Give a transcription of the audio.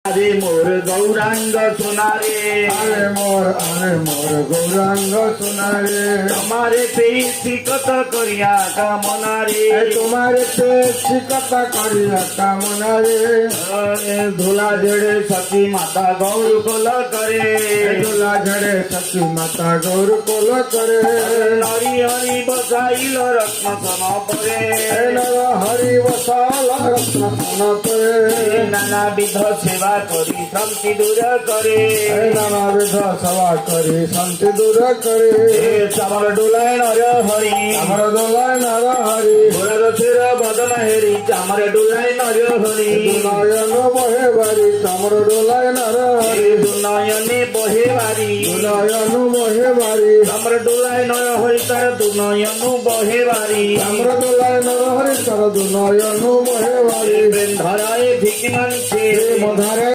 আরে মোর গৌরাঙ্গ সোনারে, আরে মোর গৌরাঙ্গ সোনারে, তোমারে পেয়েছি কত করিয়া কামনারে, তোমার পেয়েছি কথা করিয়া কামনারে, ধুলা ঝেড়ে সতী মাতা গৌর কোল করে, দোলা ঝড়ে সতী মাতা গৌর কোল করে, হরি হরি বসাইল রত্ন সম পরে, নর হরি বসাল রত্ন সোন করে, নানাবিধ সেবা করি শান্তি দূর করে, নানাবিধ সেবা করি শান্তি দূর করে, চামর ডোলায় নর হরি, আমার দোলায় নর হরি, ঘোড়া রথের বদন হেরি চামর ডোলায় নর হরি, নয়ন বহে বাড়ি চামর দোলায় নর হরি, দুনয়নে বহে বাড়ি, নয়ন বহে বাড়ি, চামর ডোলায় নর হরি তার দুনয়নু বহে বাড়ি, চামর দোলায় নর হরি তার নয়ন বহে বাড়ি, ধরায় ভিকি মানছে মধারে